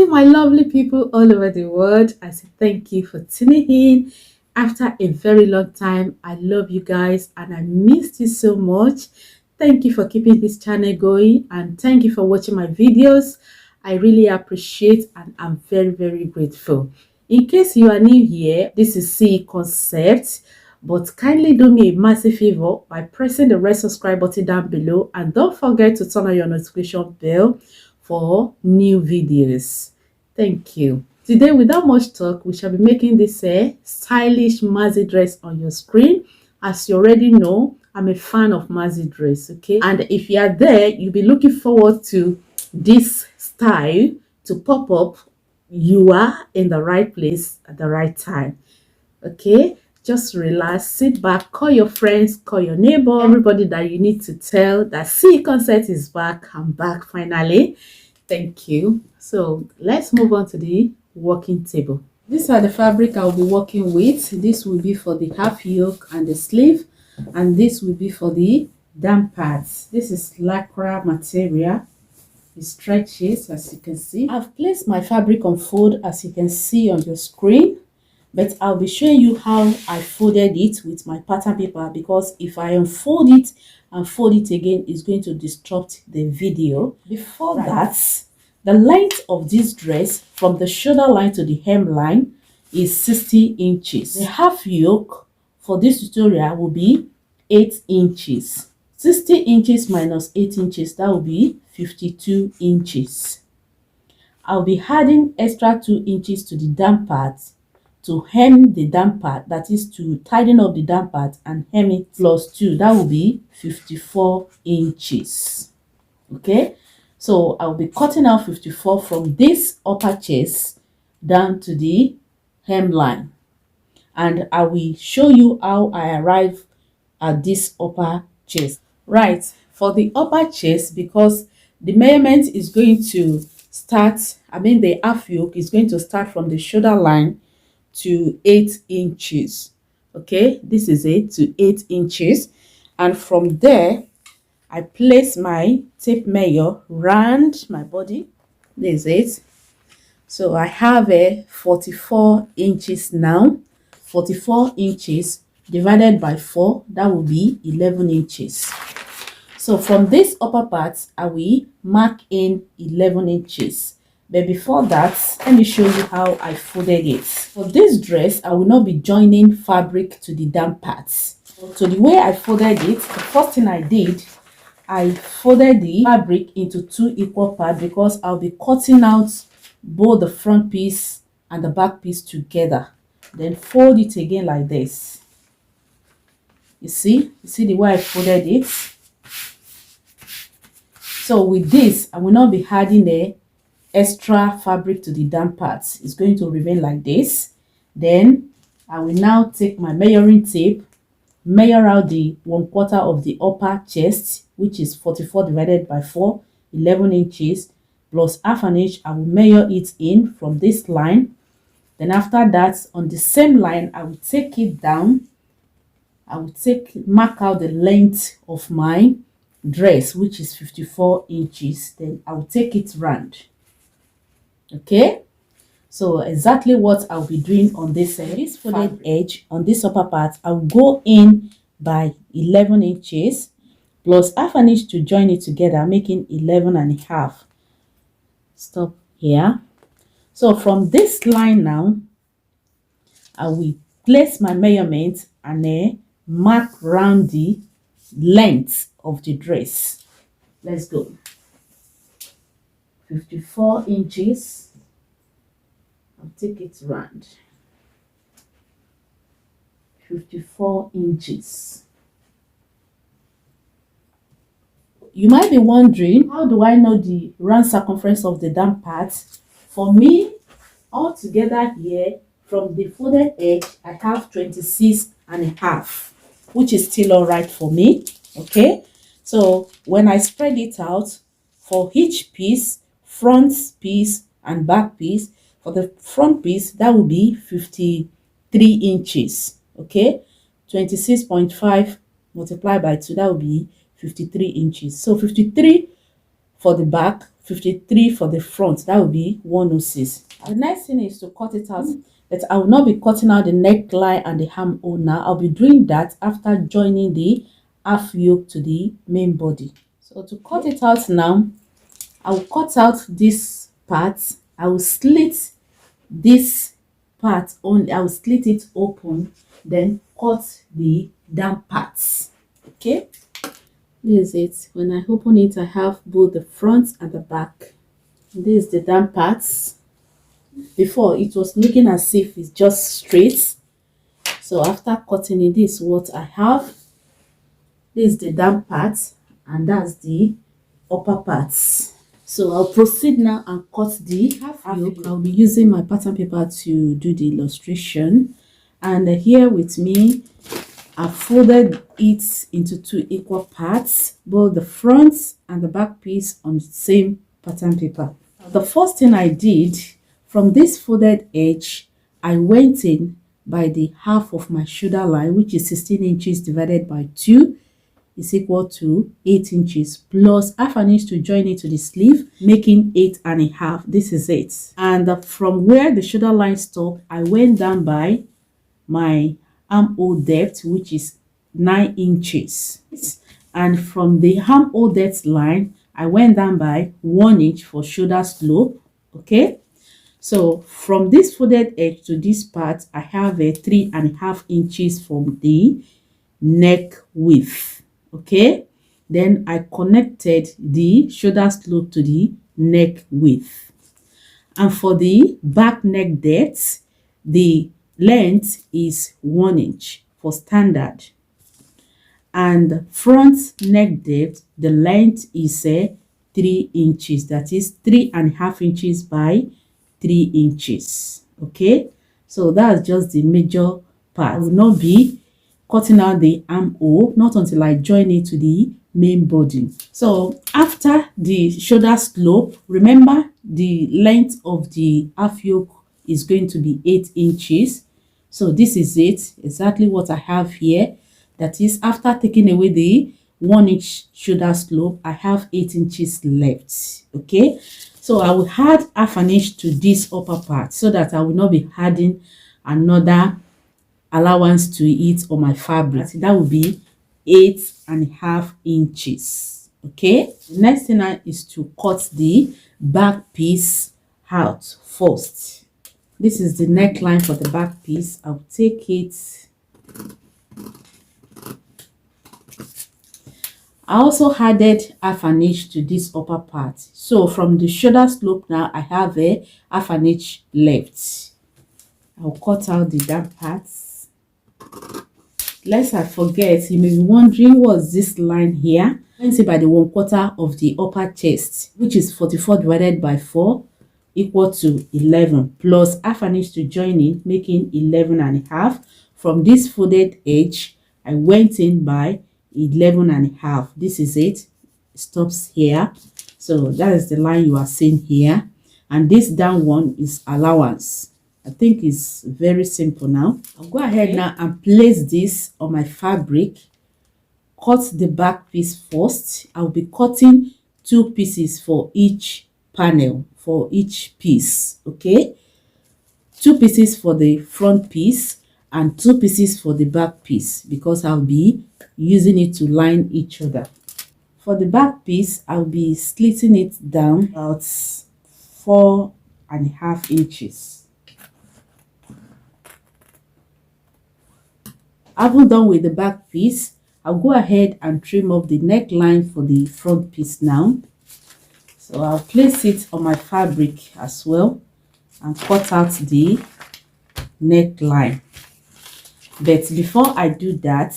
my lovely people all over the world. I say thank you for tuning in after a very long time. I love you guys and I missed you so much. Thank you for keeping this channel going and thank you for watching my videos. I really appreciate and I'm very grateful. In case you are new here, this is CE Concept, but kindly do me a massive favor by pressing the red subscribe button down below and don't forget to turn on your notification bell for new videos. Thank you. Today, without much talk, we shall be making this stylish maxi dress on your screen. As you already know, I'm a fan of maxi dress, okay? And if you are there, you'll be looking forward to this style to pop up. You are in the right place at the right time, okay? Just relax, sit back, call your friends, call your neighbor, everybody that you need to tell that CE Concept is back. I'm back finally. Thank you. So let's move on to the working table. These are the fabric I'll be working with. This will be for the half yoke and the sleeve, and this will be for the down parts. This is Lycra material. It stretches, as you can see. I've placed my fabric on fold, as you can see on your screen, but I'll be showing you how I folded it with my pattern paper, because if I unfold it and fold it again, it's going to disrupt the video. Before that, the length of this dress from the shoulder line to the hemline is 60 inches. The half yoke for this tutorial will be 8 inches. 60 inches minus 8 inches, that will be 52 inches. I'll be adding extra 2 inches to the down part to hem the down part, that is to tighten up the down part and hem it, plus 2, that will be 54 inches. Okay, so I'll be cutting out 54 from this upper chest down to the hemline, and I will show you how I arrive at this upper chest. Right, for the upper chest, because the measurement is going to start, the half yoke is going to start from the shoulder line to 8 inches. Okay, this is it, to 8 inches, and from there I place my tape measure round my body. This is it. So I have a 44 inches now. 44 inches divided by 4, that will be 11 inches. So from this upper part, I will mark in 11 inches. But before that, let me show you how I folded it. For this dress, I will not be joining fabric to the down parts. So the way I folded it, the first thing I did, I folded the fabric into 2 equal parts, because I'll be cutting out both the front piece and the back piece together. Then fold it again like this. You see the way I folded it. So with this, I will not be adding the extra fabric to the down parts. It's going to remain like this. Then I will now take my measuring tape, measure out the 1/4 of the upper chest, which is 44 divided by 4, 11 inches, plus half an inch. I will measure it in from this line. Then after that, on the same line, I will take it down. I will mark out the length of my dress, which is 54 inches. Then I will take it round. Okay, so exactly what I'll be doing on this this folded edge on this upper part, I'll go in by 11 inches plus half an inch to join it together, making 11.5. Stop here. So from this line now, I will place my measurement and mark round the length of the dress. Let's go. 54 inches. I'll take it round. 54 inches. You might be wondering, how do I know the round circumference of the down part? For me, altogether here, from the folded edge, I have 26.5, which is still all right for me. Okay, so when I spread it out for each piece, front piece and back piece, for the front piece, that will be 53 inches. Okay, 26.5 multiplied by 2, that will be 53 inches. So 53 for the back, 53 for the front. That will be 106. The next thing is to cut it out, but I will not be cutting out the neckline and the armhole now. I'll be doing that after joining the half yoke to the main body. So to cut it out now, I will cut out this part. I will slit this part only. I will split it open, then cut the down parts. Okay, this is it. When I open it, I have both the front and the back. This is the down parts. Before, it was looking as if it's just straight. So after cutting it, this is what I have. This is the down parts, and that's the upper parts. So I'll proceed now and cut the half yoke. I'll be using my pattern paper to do the illustration. And here with me, I've folded it into 2 equal parts, both the front and the back piece on the same pattern paper. The first thing I did, from this folded edge, I went in by the half of my shoulder line, which is 16 inches divided by 2. Is equal to 8 inches plus half an inch to join it to the sleeve, making 8.5. This is it. And from where the shoulder line stopped, I went down by my armhole depth, which is 9 inches. And from the armhole depth line, I went down by 1 inch for shoulder slope. Okay, so from this folded edge to this part, I have a 3.5 inches from the neck width. Okay, then I connected the shoulder slope to the neck width. And for the back neck depth, the length is 1 inch for standard. And front neck depth, the length is 3 inches. That is 3.5 inches by 3 inches. Okay, so that's just the major part. I will not be cutting out the armhole, not until I join it to the main body. So after the shoulder slope, remember the length of the half yoke is going to be 8 inches. So this is it, exactly what I have here. That is, after taking away the 1 inch shoulder slope, I have 8 inches left. Okay, so I will add half an inch to this upper part so that I will not be adding another allowance to it on my fabric. That will be 8.5 inches. Okay, the next thing is to cut the back piece out first. This is the neckline for the back piece. I'll take it. I also added half an inch to this upper part. So from the shoulder slope now, I have a half an inch left. I'll cut out the down parts. Lest I forget, you may be wondering what's this line here. You can see by the 1/4 of the upper chest, which is 44 divided by 4 equal to 11, plus half an inch to join it, making 11.5. From this folded edge, I went in by 11.5. This is it. Stops here. So that is the line you are seeing here. And this down one is allowance. I think it's very simple now. I'll go ahead now and place this on my fabric. Cut the back piece first. I'll be cutting 2 pieces for each panel, for each piece. Okay, 2 pieces for the front piece and 2 pieces for the back piece, because I'll be using it to line each other. For the back piece, I'll be slitting it down about 4.5 inches. Having done with the back piece, I'll go ahead and trim up the neckline for the front piece now. So I'll place it on my fabric as well and cut out the neckline. But before I do that,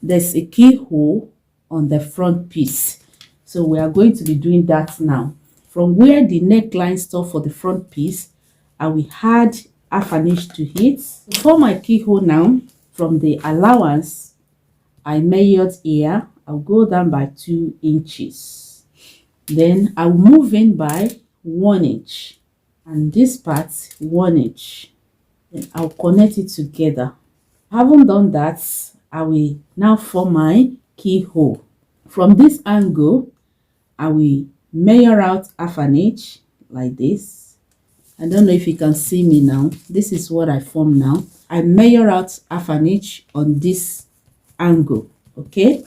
there's a keyhole on the front piece. So we are going to be doing that now. From where the neckline stops for the front piece, I will add half an inch to it. For my keyhole now, from the allowance I measured here, I'll go down by 2 inches. Then I'll move in by 1 inch, and this part 1 inch. Then I'll connect it together. Having done that, I will now form my keyhole. From this angle, I will measure out half an inch like this. I don't know if you can see me now. This is what I form now. I measure out half an inch on this angle. Okay,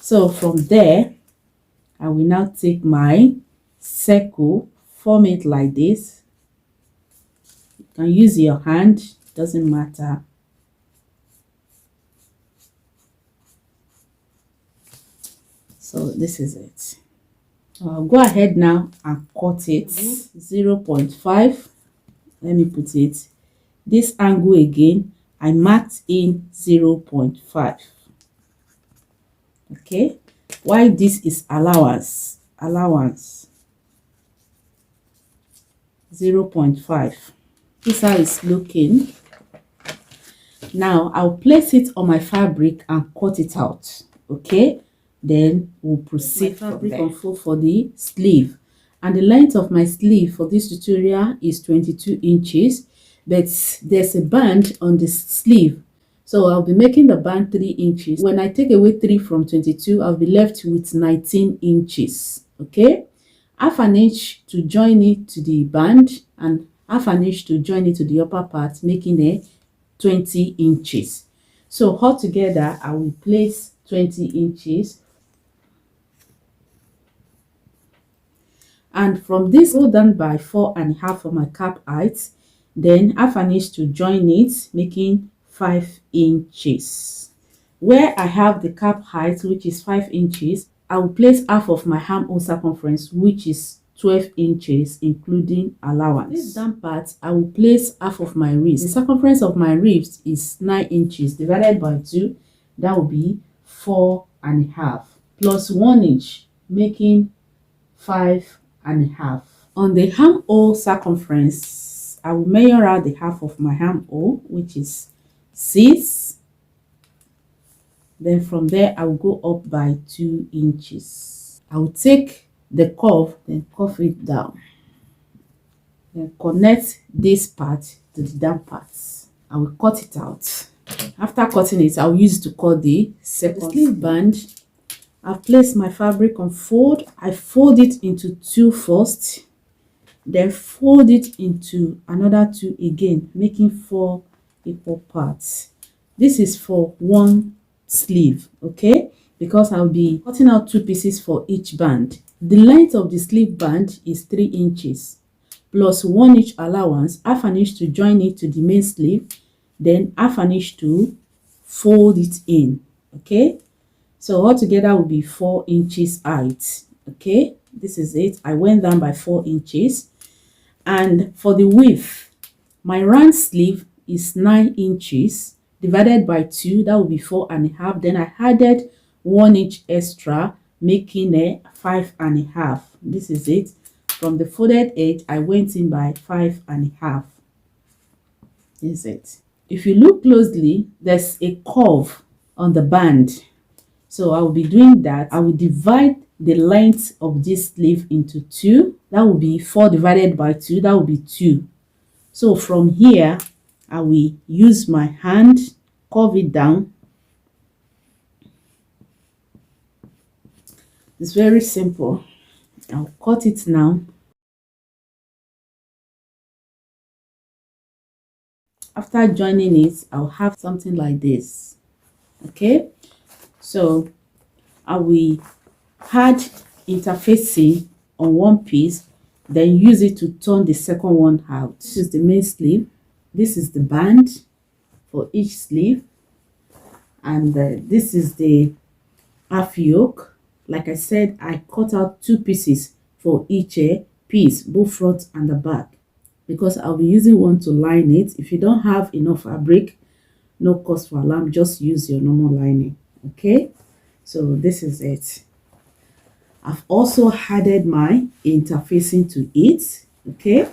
so from there I will now take my circle, form it like this. You can use your hand, doesn't matter. So this is it. I'll go ahead now and cut it 0.5. Let me put it this angle again. I marked in 0.5. Okay, why this is allowance 0.5. This is how it's looking. Now I'll place it on my fabric and cut it out. Okay, then we'll proceed from there. Unfold for the sleeve, and the length of my sleeve for this tutorial is 22 inches, but there's a band on the sleeve, so I'll be making the band 3 inches. When I take away 3 from 22, I'll be left with 19 inches. Okay, half an inch to join it to the band and half an inch to join it to the upper part, making a 20 inches. So altogether I will place 20 inches, and from this go down by 4.5 for my cap height, then half an inch to join it, making 5 inches. Where I have the cap height, which is 5 inches, I will place half of my armhole circumference, which is 12 inches including allowance. This down part I will place half of my wrist. The circumference of my wrist is 9 inches divided by 2, that will be 4.5 plus 1 inch, making 5.5. On the armhole circumference, I will measure out the half of my armhole, which is 6. Then from there I will go up by 2 inches. I will take the curve, then curve it down, then connect this part to the down parts. I will cut it out. After cutting it, I will use it to cut the second sleeve band. I've placed my fabric on fold. I fold it into 2 first, then fold it into another 2 again, making 4 equal parts. This is for one sleeve, okay, because I'll be cutting out 2 pieces for each band. The length of the sleeve band is 3 inches plus 1 inch allowance, half an inch to join it to the main sleeve, then half an inch to fold it in. Okay, so altogether will be 4 inches height. Okay, this is it. I went down by 4 inches. And for the width, my round sleeve is 9 inches divided by 2, that will be 4.5. Then I added 1 inch extra, making a 5.5. This is it. From the folded edge, I went in by 5.5. This is it. If you look closely, there's a curve on the band. So I will be doing that. I will divide the length of this sleeve into 2. That will be 4 divided by 2. That will be 2. So from here, I will use my hand, curve it down. It's very simple. I'll cut it now. After joining it, I'll have something like this. Okay, so I will add interfacing on one piece, then use it to turn the second one out. This is the main sleeve. This is the band for each sleeve, and this is the half yoke. Like I said, I cut out 2 pieces for each piece, both front and the back, because I'll be using one to line it. If you don't have enough fabric, no cause for alarm, just use your normal lining. Okay, so this is it. I've also added my interfacing to it. Okay,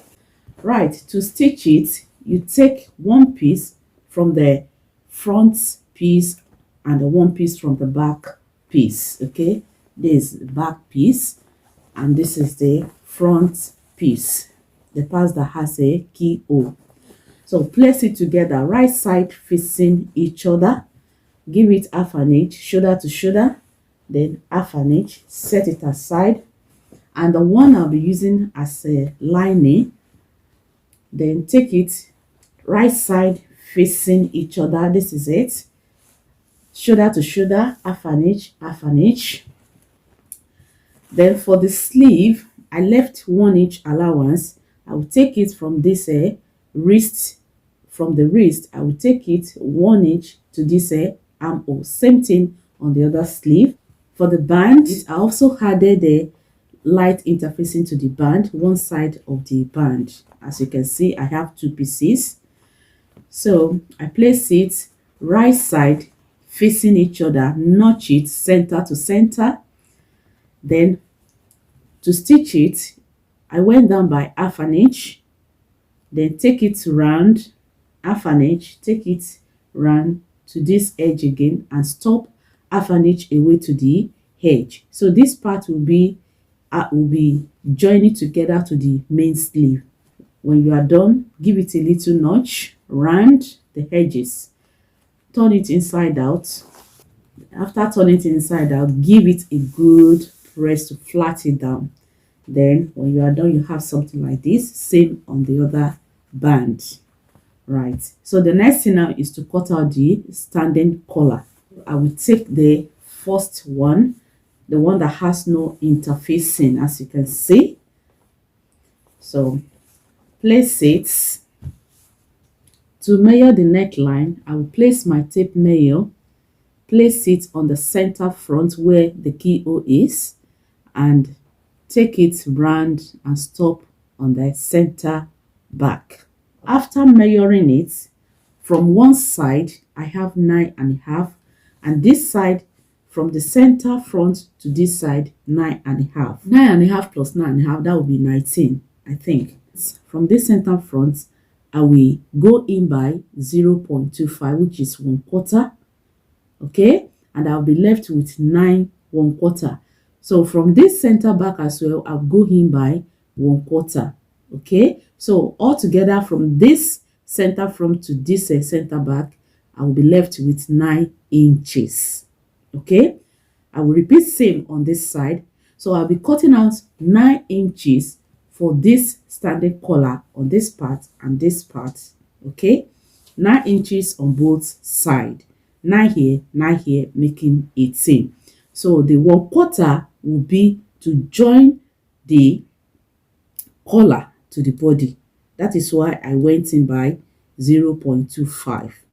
right, to stitch it, you take one piece from the front piece and the one piece from the back piece. Okay, this is the back piece and this is the front piece, the part that has a keyhole. So place it together, right side facing each other. Give it half an inch, shoulder to shoulder, then half an inch. Set it aside. and the one I'll be using as a lining. Then take it right side facing each other. This is it. Shoulder to shoulder, half an inch, half an inch. Then for the sleeve, I left 1 inch allowance. I will take it from this wrist. From the wrist, I will take it 1 inch to this armhole. Same thing on the other sleeve. For the band, I also added the light interfacing to the band, one side of the band. As you can see, I have 2 pieces. So I place it right side facing each other, notch it center to center. Then to stitch it, I went down by half an inch. Then take it round, half an inch, take it round to this edge again and stop half an inch away to the edge. So this part will be joining together to the main sleeve. When you are done, give it a little notch round the edges. Turn it inside out. After turning it inside out, give it a good press to flatten it down. Then when you are done, you have something like this. Same on the other band. Right. So the next thing now is to cut out the standing collar. I will take the first one, the one that has no interfacing, as you can see. So place it. To measure the neckline, I will place my tape measure, place it on the center front where the keyhole is, and take it round and stop on the center back. After measuring it, from one side I have 9.5, and this side from the center front to this side 9.5. 9.5 plus 9.5, that will be 19, I think. From this center front, I will go in by 0.25, which is 1/4. Okay, and I'll be left with 9 1/4. So from this center back as well, I'll go in by 1/4. Okay, so altogether from this center front to this center back, I will be left with 9 inches. Okay, I will repeat same on this side. So I'll be cutting out 9 inches for this standing collar on this part and this part. Okay, 9 inches on both sides. 9 here, making 18. So the 1/4 will be to join the collar to the body. That is why I went in by 0.25.